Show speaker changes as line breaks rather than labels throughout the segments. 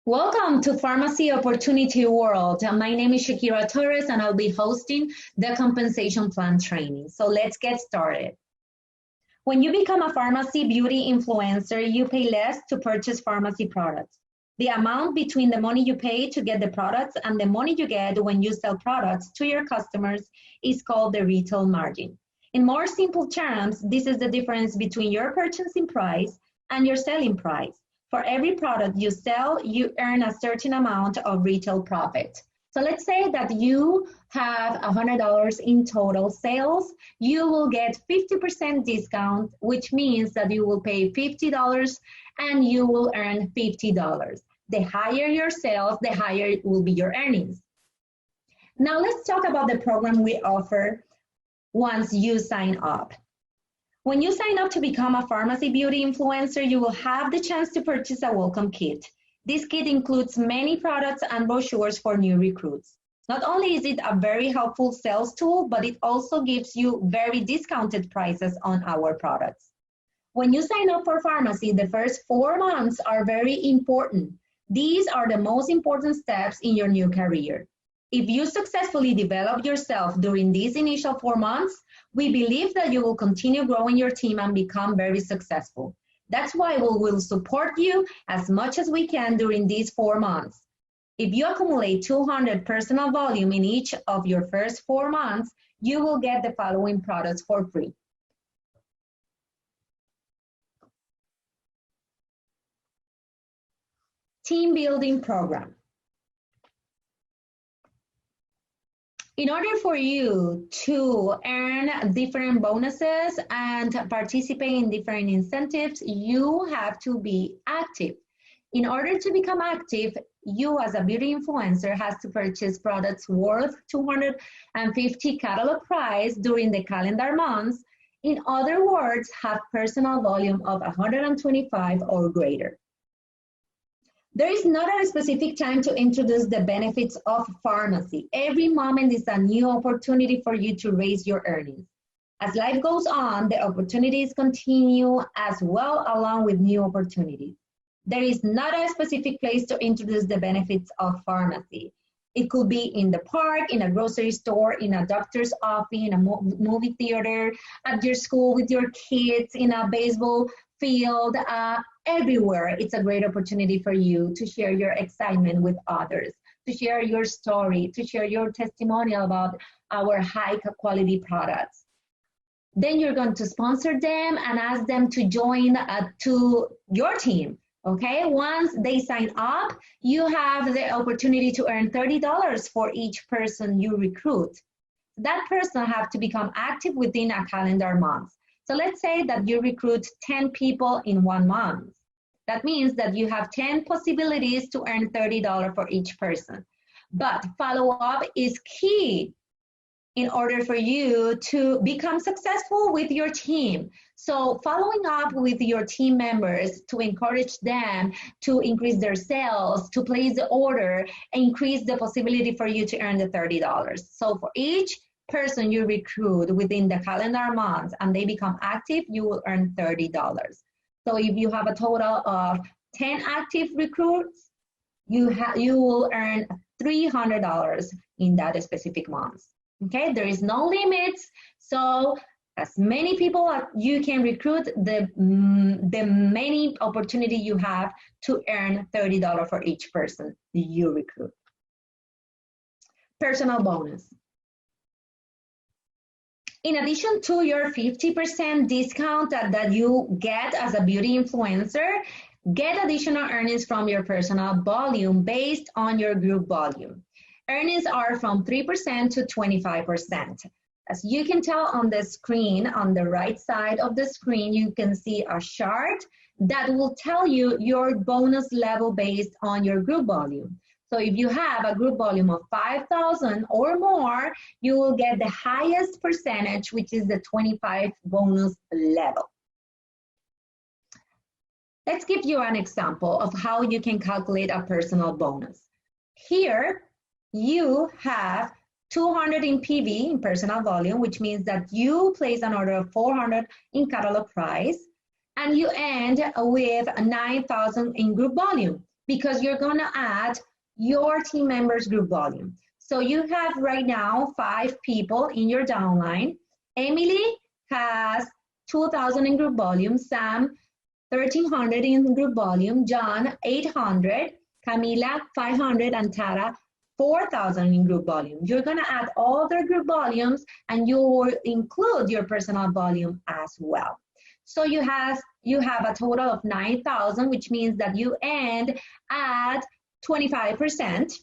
Welcome to Pharmacy Opportunity World. My name is Shakira Torres and I'll be hosting the compensation plan training. So let's get started. When you become a pharmacy beauty influencer, you pay less to purchase pharmacy products. The amount between the money you pay to get the products and the money you get when you sell products to your customers is called the retail margin. In more simple terms, this is the difference between your purchasing price and your selling price. For every product you sell, you earn a certain amount of retail profit. So let's say that you have $100 in total sales. You will get 50% discount, which means that you will pay $50 and you will earn $50. The higher your sales, the higher will be your earnings. Now let's talk about the program we offer once you sign up. When you sign up to become a pharmacy beauty influencer, you will have the chance to purchase a welcome kit. This kit includes many products and brochures for new recruits. Not only is it a very helpful sales tool, but it also gives you very discounted prices on our products. When you sign up for pharmacy, the first 4 months are very important. These are the most important steps in your new career. If you successfully develop yourself during these initial 4 months, we believe that you will continue growing your team and become very successful. That's why we will support you as much as we can during these 4 months. If you accumulate 200 personal volume in each of your first 4 months, you will get the following products for free. Team building program. In order for you to earn different bonuses and participate in different incentives, you have to be active. In order to become active, you as a beauty influencer has to purchase products worth $250 catalog price during the calendar months. In other words, have personal volume of 125 or greater. There is not a specific time to introduce the benefits of pharmacy. Every moment is a new opportunity for you to raise your earnings. As life goes on, the opportunities continue as well along with new opportunities. There is not a specific place to introduce the benefits of pharmacy. It could be in the park, in a grocery store, in a doctor's office, in a movie theater, at your school with your kids, in a baseball field, everywhere. It's a great opportunity for you to share your excitement with others, to share your story, to share your testimonial about our high quality products. Then you're going to sponsor them and ask them to join to your team. Okay, once they sign up, you have the opportunity to earn $30 for each person you recruit. That person have to become active within a calendar month. So let's say that you recruit 10 people in 1 month. That means that you have 10 possibilities to earn $30 for each person. But follow-up is key in order for you to become successful with your team. So following up with your team members to encourage them to increase their sales, to place the order, increase the possibility for you to earn the $30. So for each person you recruit within the calendar month and they become active, you will earn $30. So if you have a total of 10 active recruits, you will earn $300 in that specific month. Okay, there is no limits. So as many people as you can recruit, the many opportunity you have to earn $30 for each person you recruit. Personal bonus. In addition to your 50% discount that you get as a beauty influencer, get additional earnings from your personal volume based on your group volume. Earnings are from 3% to 25%. As you can tell on the screen, on the right side of the screen, you can see a chart that will tell you your bonus level based on your group volume. So if you have a group volume of 5,000 or more, you will get the highest percentage, which is the 25 bonus level. Let's give you an example of how you can calculate a personal bonus. Here, you have 200 in PV, in personal volume, which means that you place an order of 400 in catalog price, and you end with 9,000 in group volume. because you're going to add your team members group volume. So you have right now 5 people in your downline. Emily has 2,000 in group volume, Sam 1,300 in group volume, John 800, Camila 500, and Tara 4,000 in group volume. You're going to add all their group volumes and you will include your personal volume as well. So you have a total of 9,000, which means that you end at 25%.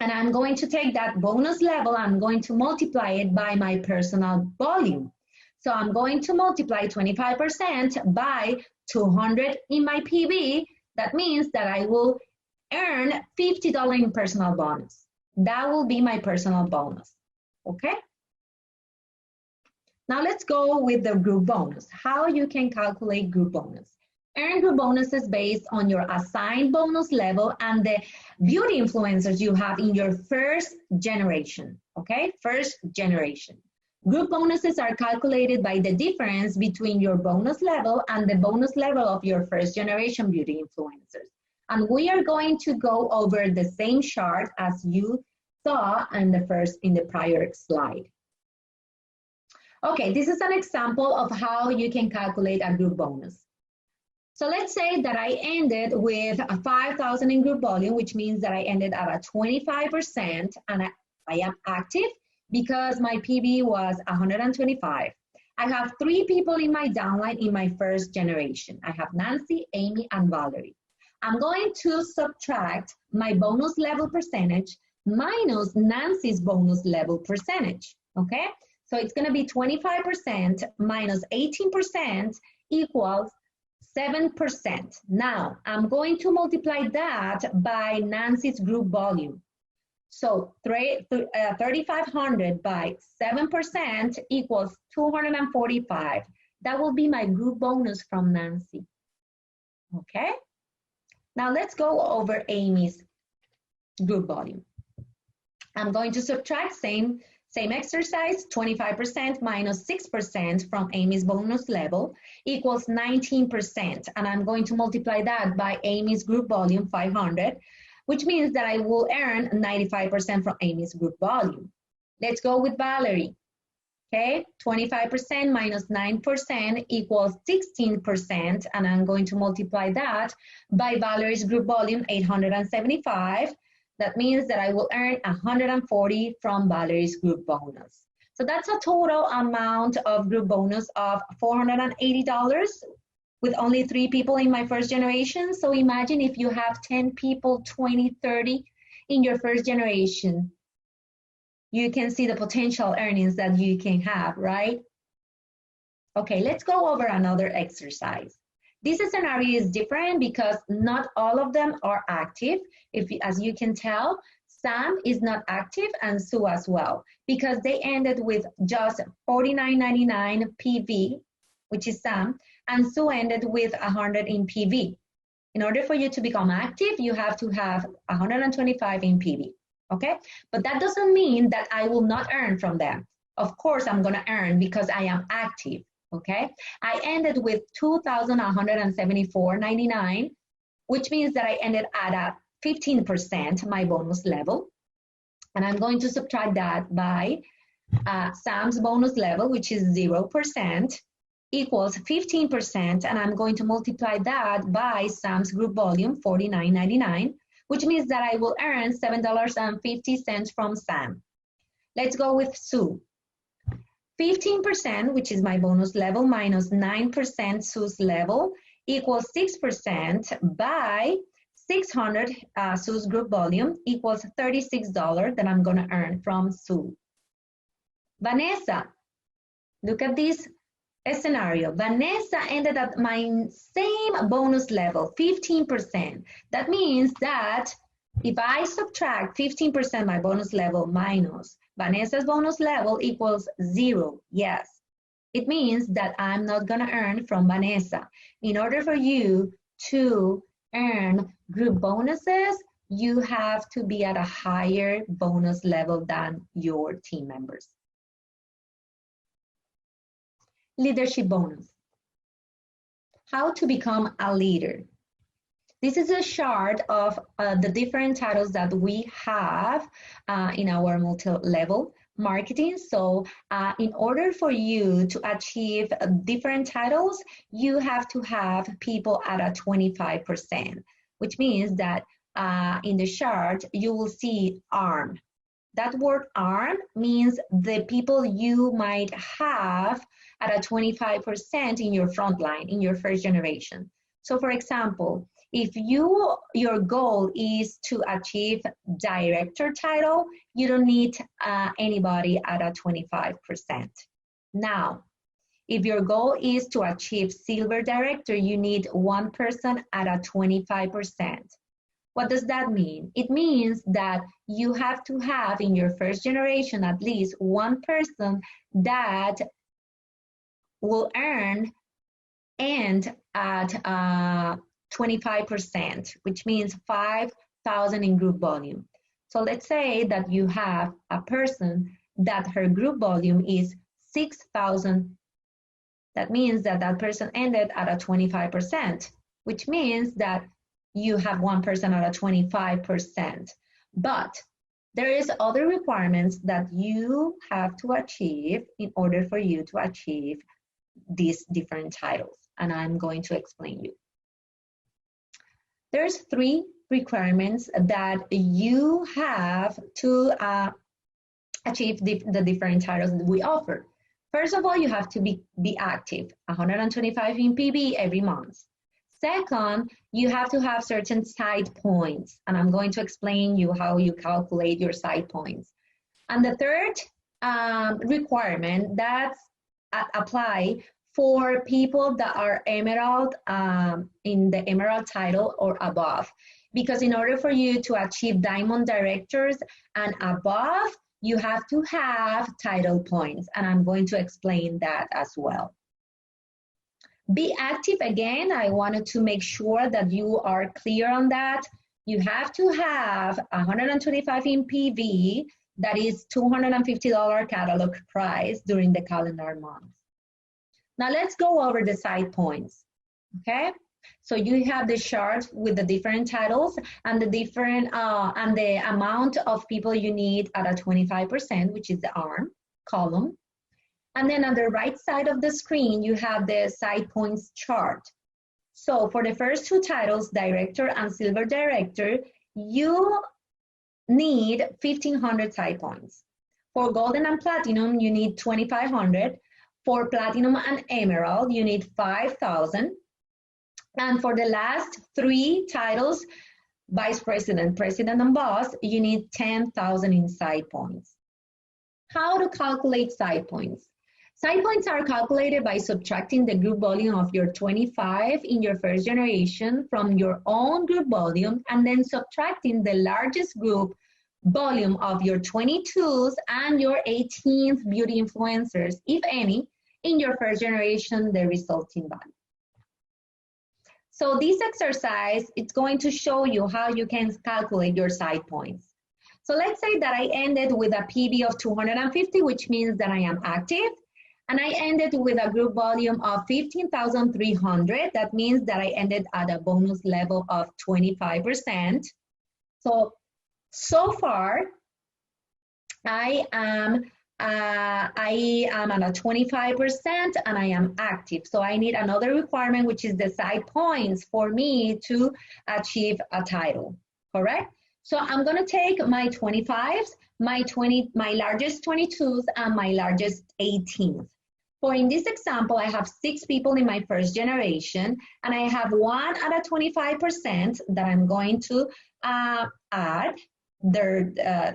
And I'm going to take that bonus level, I'm going to multiply it by my personal volume. So I'm going to multiply 25% by 200 in my PV. That means that I will earn $50 in personal bonus. That will be my personal bonus, okay? Now let's go with the group bonus. How you can calculate group bonus. Earn group bonuses based on your assigned bonus level and the beauty influencers you have in your first generation, okay? First generation. Group bonuses are calculated by the difference between your bonus level and the bonus level of your first generation beauty influencers. And we are going to go over the same chart as you saw in the prior slide. Okay, this is an example of how you can calculate a group bonus. So let's say that I ended with a 5,000 in group volume, which means that I ended at a 25% and I am active because my PV was 125. I have 3 people in my downline in my first generation. I have Nancy, Amy, and Valerie. I'm going to subtract my bonus level percentage minus Nancy's bonus level percentage, okay? So it's gonna be 25% minus 18% equals 7%. Now, I'm going to multiply that by Nancy's group volume. So 3,500 by 7% equals 245. That will be my group bonus from Nancy, okay? Now let's go over Amy's group volume. I'm going to subtract same exercise, 25% minus 6% from Amy's bonus level equals 19%. And I'm going to multiply that by Amy's group volume, 500, which means that I will earn 95% from Amy's group volume. Let's go with Valerie. Okay, 25% minus 9% equals 16%, and I'm going to multiply that by Valerie's group volume, 875. That means that I will earn 140 from Valerie's group bonus. So that's a total amount of group bonus of $480 with only 3 people in my first generation. So imagine if you have 10 people, 20, 30 in your first generation. You can see the potential earnings that you can have, right? Okay, let's go over another exercise. This scenario is different because not all of them are active. As you can tell, Sam is not active and Sue as well, because they ended with just $49.99 PV, which is Sam, and Sue ended with 100 in PV. In order for you to become active, you have to have 125 in PV. Okay, but that doesn't mean that I will not earn from them. Of course, I'm gonna earn because I am active, okay? I ended with $2,174.99, which means that I ended at a 15%, my bonus level. And I'm going to subtract that by Sam's bonus level, which is 0%, equals 15%, and I'm going to multiply that by Sam's group volume, $49.99, which means that I will earn $7.50 from Sam. Let's go with Sue. 15%, which is my bonus level, minus 9% Sue's level, equals 6% by 600, Sue's group volume, equals $36 that I'm gonna earn from Sue. Vanessa, look at this scenario. Vanessa ended at my same bonus level, 15%. That means that if I subtract 15% my bonus level minus Vanessa's bonus level equals 0, yes. It means that I'm not gonna earn from Vanessa. In order for you to earn group bonuses, you have to be at a higher bonus level than your team members. Leadership bonus. How to become a leader. This is a chart of the different titles that we have in our multi-level marketing. So in order for you to achieve different titles, you have to have people at a 25%, which means that in the chart, you will see ARM. That word ARM means the people you might have at a 25% in your front line, in your first generation. So for example, if your goal is to achieve director title, you don't need anybody at a 25%. Now, if your goal is to achieve silver director, you need one person at a 25%. What does that mean? It means that you have to have in your first generation at least one person that will earn and at 25%, which means 5,000 in group volume. So let's say that you have a person that her group volume is 6,000. That means that that person ended at a 25%, which means that you have one person at a 25%. But there is other requirements that you have to achieve in order for you to achieve these different titles, and I'm going to explain you. There's 3 requirements that you have to achieve the different titles that we offer. First of all, you have to be active, 125 in PV every month. Second, you have to have certain side points, and I'm going to explain you how you calculate your side points. And the third requirement that's apply for people that are emerald in the emerald title or above, because in order for you to achieve diamond directors and above, you have to have title points, and I'm going to explain that as well. Be active again. I wanted to make sure that you are clear on that. You have to have 125 in PV, that is $250 catalog price during the calendar month. Now let's go over the side points, okay? So you have the chart with the different titles and the different and the amount of people you need at a 25%, which is the ARM column. And then on the right side of the screen, you have the side points chart. So for the first 2 titles, director and silver director, you need 1,500 side points. For golden and platinum, you need 2,500. For platinum and emerald, you need 5,000. And for the last 3 titles, vice president, president, and boss, you need 10,000 in side points. How to calculate side points? Side points are calculated by subtracting the group volume of your 25 in your first generation from your own group volume, and then subtracting the largest group volume of your 22s and your 18th beauty influencers, if any, in your first generation, the resulting value. So this exercise, it's going to show you how you can calculate your side points. So let's say that I ended with a PV of 250, which means that I am active. And I ended with a group volume of 15,300. That means that I ended at a bonus level of 25%. So far, I am at a 25% and I am active. So I need another requirement, which is the side points for me to achieve a title, correct? So I'm gonna take my 25s, my largest 22s, and my largest 18th. For in this example, I have 6 people in my first generation, and I have 1 at a 25% that I'm going to add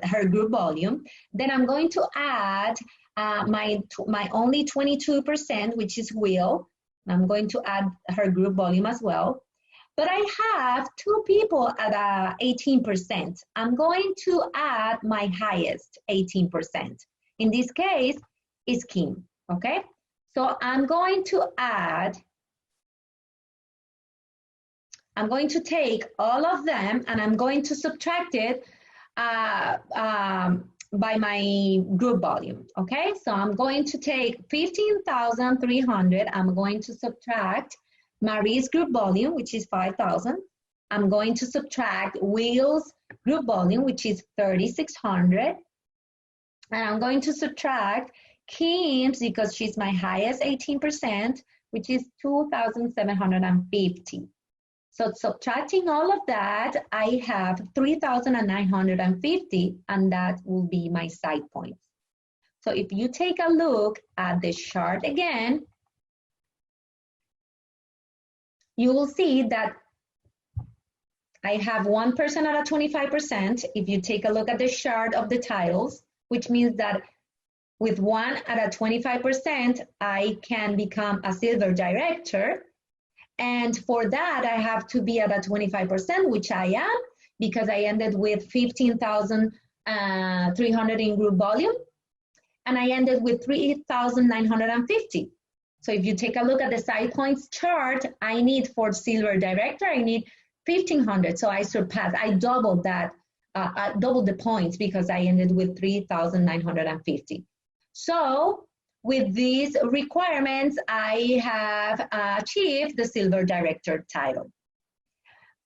her group volume. Then I'm going to add my only 22%, which is Will. I'm going to add her group volume as well. But I have 2 people at 18%. I'm going to add my highest 18%. In this case, is Kim, okay? So I'm going to take all of them and I'm going to subtract it by my group volume, okay? So I'm going to take 15,300, I'm going to subtract Marie's group volume, which is 5,000, I'm going to subtract Will's group volume, which is 3,600. And I'm going to subtract Kim's, because she's my highest, 18%, which is 2,750. So subtracting all of that, I have 3,950, and that will be my side points. So if you take a look at the chart again, you will see that I have one person at a 25%. If you take a look at the chart of the titles, which means that with one at a 25%, I can become a silver director. And for that, I have to be at a 25%, which I am, because I ended with 15,300 in group volume, and I ended with 3,950. So if you take a look at the side points chart, I need for silver director, I need 1,500. So I surpassed, I doubled that, I doubled the points because I ended with 3,950. So with these requirements, I have achieved the silver director title.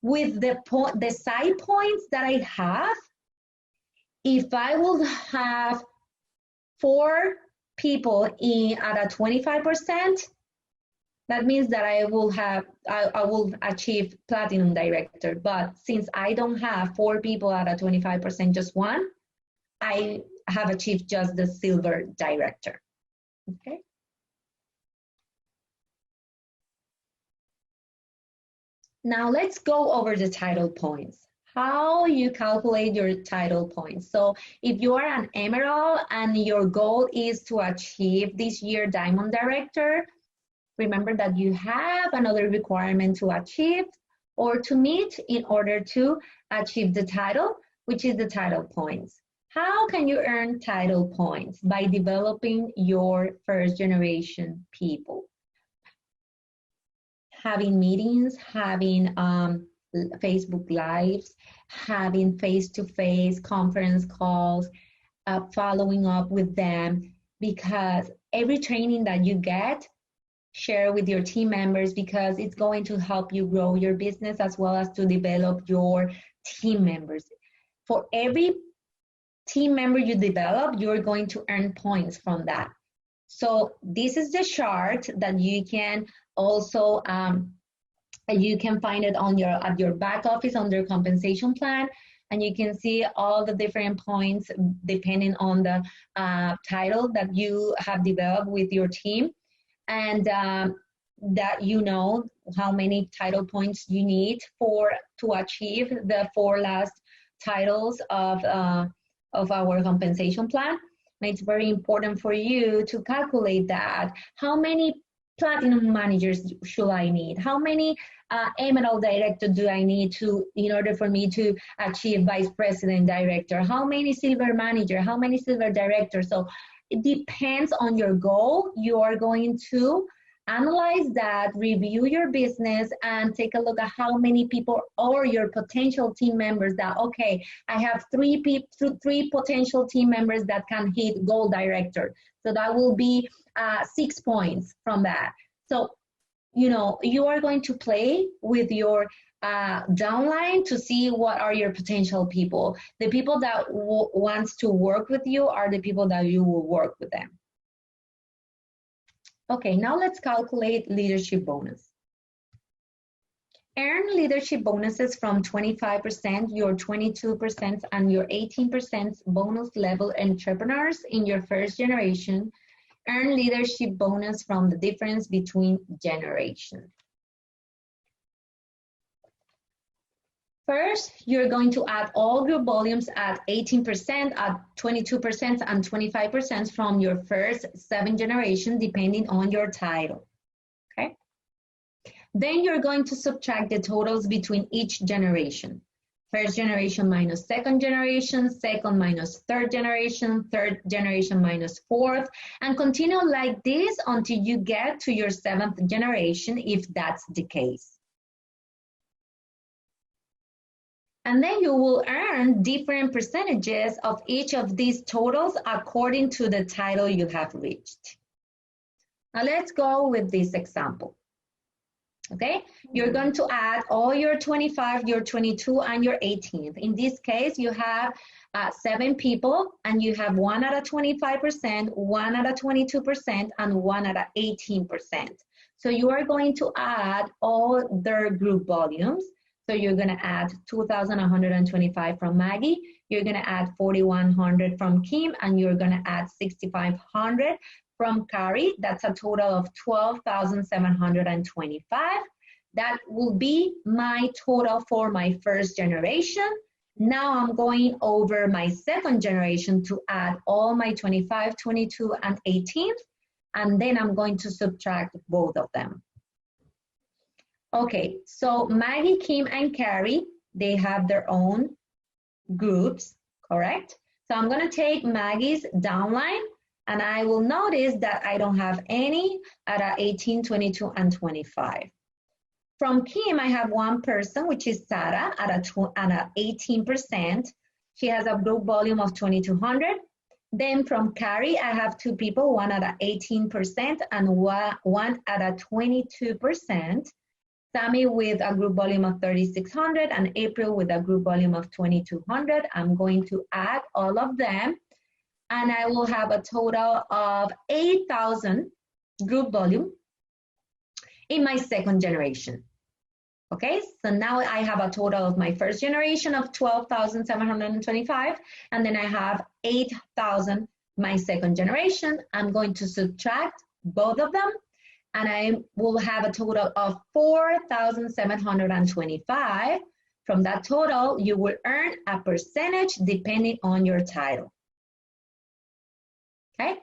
With the side points that I have, if I will have 4 people at a 25%, that means that I will achieve platinum director. But since I don't have 4 people at a 25%, just one, I have achieved just the silver director. Okay. Now let's go over the title points. How you calculate your title points. So if you are an emerald and your goal is to achieve this year diamond director, remember that you have another requirement to achieve or to meet in order to achieve the title, which is the title points. How can you earn title points? By developing your first generation people. Having meetings, having Facebook Lives, having face-to-face conference calls, following up with them, because every training that you get, share with your team members, because it's going to help you grow your business as well as to develop your team members. For every team member you develop, you're going to earn points from that. So this is the chart that you can also you can find it on at your back office under compensation plan, and you can see all the different points depending on the title that you have developed with your team, and that you know how many title points you need to achieve the 4 last titles of our compensation plan. And it's very important for you to calculate that. How many platinum managers should I need? How many emerald director do I need in order for me to achieve vice president director? How many silver manager? How many silver directors? So it depends on your goal. You are going to analyze that, review your business, and take a look at how many people or your potential team members that, okay, I have 3 potential team members that can hit gold director. So that will be 6 points from that. So, you know, you are going to play with your downline to see what are your potential people. The people that wants to work with you are the people that you will work with them. Okay, now let's calculate leadership bonus. Earn leadership bonuses from 25%, your 22%, and your 18% bonus level entrepreneurs in your first generation. Earn leadership bonus from the difference between generations. First, you're going to add all group volumes at 18%, at 22%, and 25% from your first 7 generations, depending on your title, okay? Then you're going to subtract the totals between each generation. First generation minus second generation, second minus third generation minus fourth, and continue like this until you get to your 7th generation, if that's the case. And then you will earn different percentages of each of these totals according to the title you have reached. Now let's go with this example. Okay, you're going to add all your 25, your 22, and your 18th. In this case, you have 7 people, and you have 1 at a 25%, 1 at a 22%, and 1 at a 18%. So you are going to add all their group volumes. So you're going to add 2,125 from Maggie, you're going to add 4,100 from Kim, and you're going to add 6,500 from Carrie. That's a total of 12,725. That will be my total for my first generation. Now I'm going over my second generation to add all my 25, 22, and 18th, and then I'm going to subtract both of them. Okay, so Maggie, Kim, and Carrie, they have their own groups, correct? So I'm going to take Maggie's downline, and I will notice that I don't have any at 18, 22, and 25. From Kim, I have one person, which is Sarah, at a 18%. She has a group volume of 2,200. Then from Carrie, I have 2 people, one at 18% and one at 22%. Sammy with a group volume of 3,600 and April with a group volume of 2,200. I'm going to add all of them, and I will have a total of 8,000 group volume in my second generation. Okay, so now I have a total of my first generation of 12,725, and then I have 8,000 my second generation. I'm going to subtract both of them, and I will have a total of 4,725. From that total, you will earn a percentage depending on your title. Okay,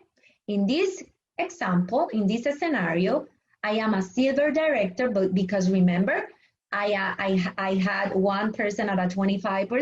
in this example, in this scenario, I am a silver director, but because remember, I had one person at a 25.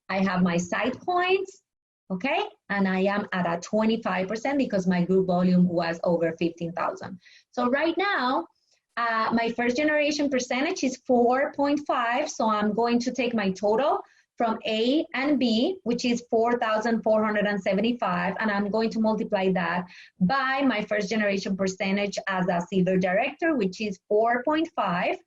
I have my side points, okay? And I am at a 25% because my group volume was over 15,000. So right now, my first generation percentage is 4.5. So I'm going to take my total from A and B, which is 4,475, and I'm going to multiply that by my first generation percentage as a silver director, which is 4.5.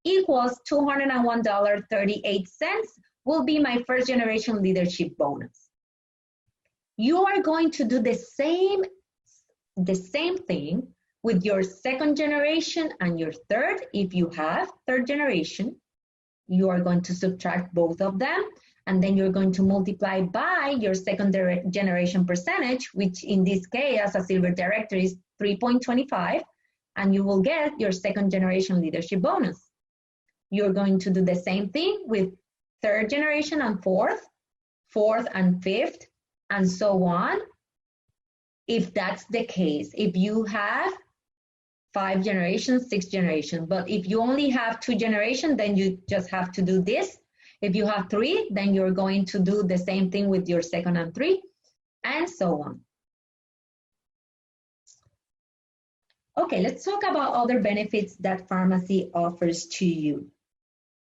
equals $201.38 will be my first generation leadership bonus. You are going to do the same thing with your second generation and your third. If you have third generation, you are going to subtract both of them, and then you're going to multiply by your second generation percentage, which in this case as a silver director is 3.25, and you will get your second generation leadership bonus. You're going to do the same thing with third generation and fourth and fifth, and so on. If that's the case, if you have 5 generations, 6 generations, but if you only have 2 generations, then you just have to do this. If you have 3, then you're going to do the same thing with your second and 3, and so on. Okay, let's talk about other benefits that pharmacy offers to you.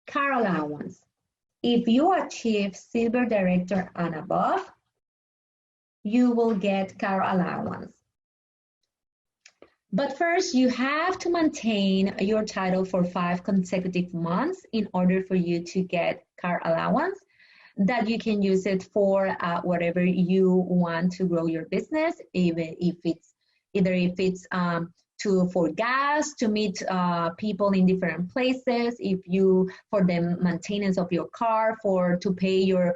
Car allowance. If you achieve silver director and above, you will get car allowance. But first, you have to maintain your title for 5 consecutive months in order for you to get car allowance, that you can use it for whatever you want to grow your business, even if it's for gas, to meet people in different places, if you, for the maintenance of your car, to pay your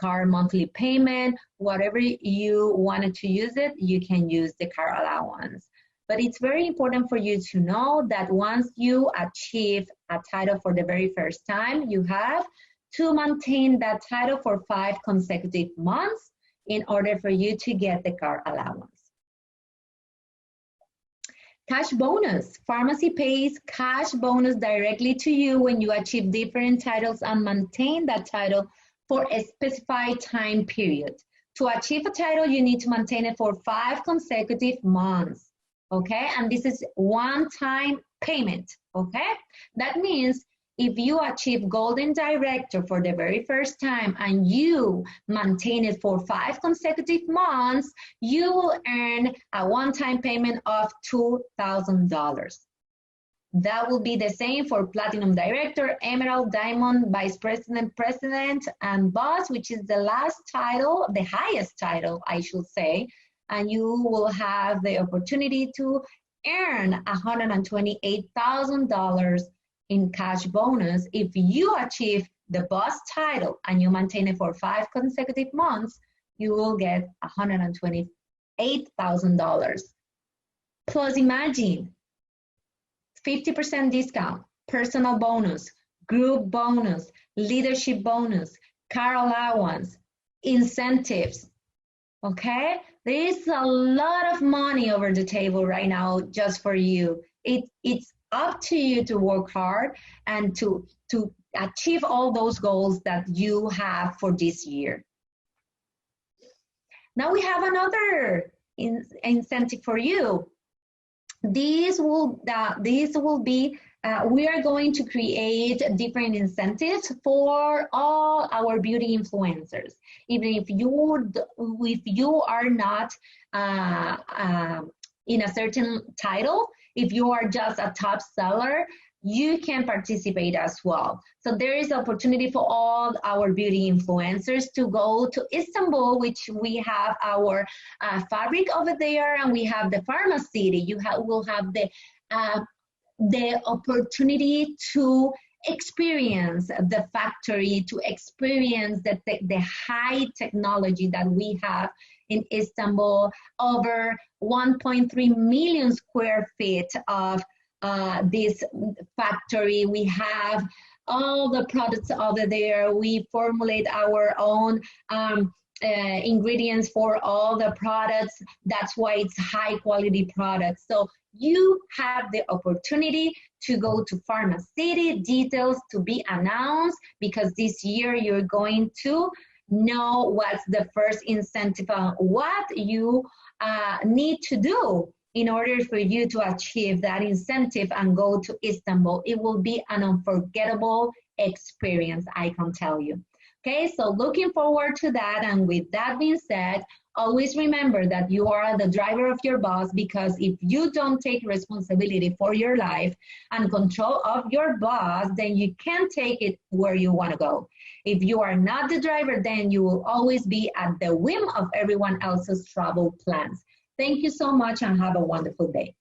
car monthly payment, whatever you wanted to use it, you can use the car allowance. But it's very important for you to know that once you achieve a title for the very first time, you have to maintain that title for 5 consecutive months in order for you to get the car allowance. Cash bonus. Pharmacy pays cash bonus directly to you when you achieve different titles and maintain that title for a specified time period. To achieve a title, you need to maintain it for 5 consecutive months, okay? And this is one-time payment, okay? That means if you achieve Golden Director for the very first time and you maintain it for 5 consecutive months, you will earn a one-time payment of $2,000. That will be the same for Platinum Director, Emerald, Diamond, Vice President, President, and Boss, which is the last title, the highest title, I should say. And you will have the opportunity to earn $128,000 in cash bonus. If you achieve the Boss title and you maintain it for 5 consecutive months, you will get $128,000. Plus, imagine 50% discount, personal bonus, group bonus, leadership bonus, car allowance, incentives, okay? There is a lot of money over the table right now just for you. It's up to you to work hard and to achieve all those goals that you have for this year. Now we have another incentive for you. These will be, we are going to create different incentives for all our beauty influencers. Even if you are not in a certain title, if you are just a top seller, you can participate as well. So there is opportunity for all our beauty influencers to go to Istanbul, which we have our fabric over there, and we have the FARMASI. You will have the opportunity to experience the factory, to experience the high technology that we have in Istanbul, over 1.3 million square feet of this factory. We have all the products over there. We formulate our own ingredients for all the products. That's why it's high quality products. So you have the opportunity to go to FARMASI. Details to be announced, because this year you're going to know what's the first incentive on what you need to do in order for you to achieve that incentive and go to Istanbul. It will be an unforgettable experience, I can tell you. Okay, so looking forward to that. And with that being said, always remember that you are the driver of your boss, because if you don't take responsibility for your life and control of your boss, then you can't take it where you want to go. If you are not the driver, then you will always be at the whim of everyone else's travel plans. Thank you so much and have a wonderful day.